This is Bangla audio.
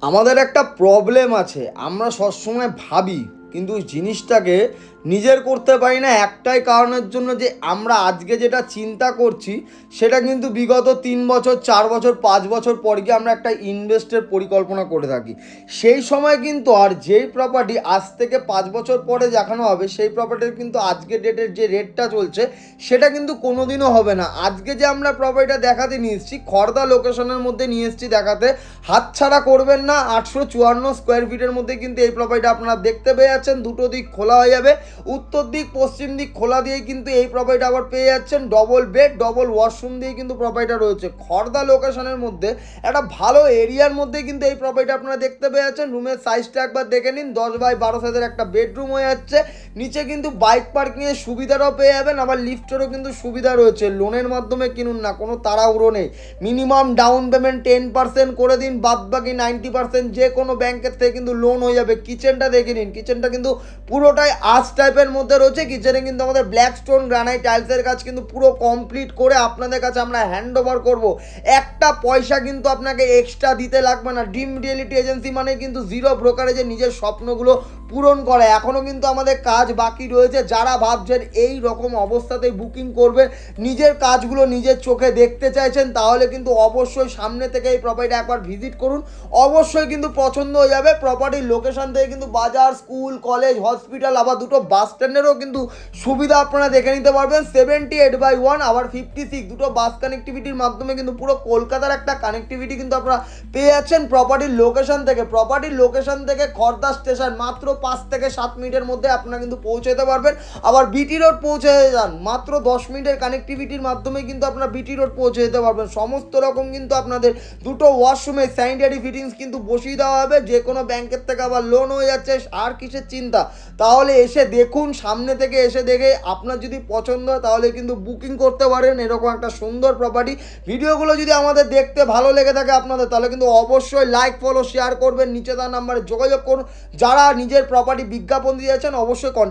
আমাদের একটা প্রবলেম আছে, আমরা সবসময় ভাবি কিন্তু জিনিসটাকে নিজের করতে পারি না একটাই কারণের জন্য, যে আমরা আজকে যেটা চিন্তা করছি সেটা কিন্তু বিগত 3 বছর 4 বছর 5 বছর পর গিয়ে আমরা একটা ইনভেস্টের পরিকল্পনা করে থাকি। সেই সময় কিন্তু আর যেই প্রপার্টি আজ থেকে 5 বছর পরে দেখানো হবে সেই প্রপার্টির কিন্তু আজকে ডেটের যে রেটটা চলছে সেটা কিন্তু কোনোদিনও হবে না। আজকে যে আমরা প্রপার্টিটা দেখাতে নিয়ে এসেছি খড়দা লোকেশনের মধ্যে নিয়ে এসেছি দেখাতে, হাতছাড়া করবেন না। 854 স্কোয়ার ফিটের মধ্যে কিন্তু এই প্রপার্টিটা আপনারা দেখতে পেয়ে যাচ্ছেন। দুটো দিক খোলা হয়ে যাবে, উত্তর দিক পশ্চিম দিক খোলা দিয়ে কিন্তু এই প্রপার্টিটা আবার পেয়ে যাচ্ছেন। ডবল বেড ডবল ওয়াশরুম দিয়ে কিন্তু প্রপার্টিটা রয়েছে খড়দা লোকেশনের মধ্যে, একটা ভালো এরিয়ার মধ্যে কিন্তু এই প্রপার্টিটা আপনারা দেখতে পেয়ে যাচ্ছেন। রুমের সাইজটা একবার দেখে নিন, 10 বাই 12 সাইজের একটা বেডরুম হয়ে যাচ্ছে। নিচে কিন্তু বাইক পার্কিংয়ের সুবিধাটাও পেয়ে যাবেন, আবার লিফটেরও কিন্তু সুবিধা রয়েছে। লোনের মাধ্যমে কিনুন না, কোনো তাড়াহুড়ো নেই। মিনিমাম ডাউন পেমেন্ট 10% করে দিন, বাদ বাকি 90% যে কোনো ব্যাংকের থেকে কিন্তু লোন হয়ে যাবে। কিচেনটা দেখে নিন, কিচেনটা কিন্তু পুরোটাই আর্চ টাইপের মধ্যে রয়েছে। কিচেনে কিন্তু আমাদের ব্ল্যাক স্টোন গ্রানাইট টাইলসের কাজ কিন্তু পুরো কমপ্লিট করে আপনাদের কাছে আমরা হ্যান্ড ওভার করবো। একটা পয়সা কিন্তু আপনাকে এক্সট্রা দিতে লাগবে না। ড্রিম রিয়েলিটি এজেন্সি মানে কিন্তু জিরো ব্রোকারেজে নিজের স্বপ্নগুলো পূরণ করে। এখনও কিন্তু আমাদের কাজ বাকি রয়েছে। যারা ভাবছেন এই রকম অবস্থাতেই বুকিং করবেন, নিজের কাজগুলো নিজের চোখে দেখতে চাইছেন, তাহলে কিন্তু অবশ্যই সামনে থেকে এই প্রপার্টি একবার ভিজিট করুন। অবশ্যই কিন্তু পছন্দ হয়ে যাবে। প্রপার্টির লোকেশন থেকে কিন্তু বাজার, স্কুল, কলেজ, হসপিটাল, আবার দুটো বাস স্ট্যান্ডেরও কিন্তু সুবিধা আপনারা দেখে নিতে পারবেন। 78/1 আবার 56 দুটো বাস কানেক্টিভিটির মাধ্যমে কিন্তু পুরো কলকাতার একটা কানেক্টিভিটি কিন্তু আপনারা পেয়ে যাচ্ছেন প্রপার্টির লোকেশন থেকে। প্রপার্টির লোকেশন থেকে খড়দা স্টেশন মাত্র 5 থেকে 7 মিনিটের মধ্যে আপনারা কিন্তু পৌঁছে যেতে পারবেন। আবার বিটি রোড পৌঁছে যান মাত্র 10 মিনিটের কানেক্টিভিটির মাধ্যমে কিন্তু আপনারা বিটি রোড পৌঁছে যেতে পারবেন। সমস্ত রকম কিন্তু আপনাদের দুটো ওয়াশরুমে স্যানিটারি ফিটিংস কিন্তু বসিয়ে দেওয়া হবে। যে কোনো ব্যাংকের থেকে আবার লোন হয়ে যাচ্ছে, আর কিসের চিন্তা। তাহলে এসে দেখুন, সামনে থেকে এসে দেখে আপনার যদি পছন্দ হয় তাহলে কিন্তু বুকিং করতে পারেন এরকম একটা সুন্দর প্রপার্টি। ভিডিওগুলো যদি আমাদের দেখতে ভালো লেগে থাকে আপনাদের, তাহলে কিন্তু অবশ্যই লাইক ফলো শেয়ার করবেন, নিচে তার নাম্বারে যোগাযোগ করুন। যারা নিজের প্রপার্টি বিজ্ঞাপন দিয়ে যাচ্ছেন অবশ্যই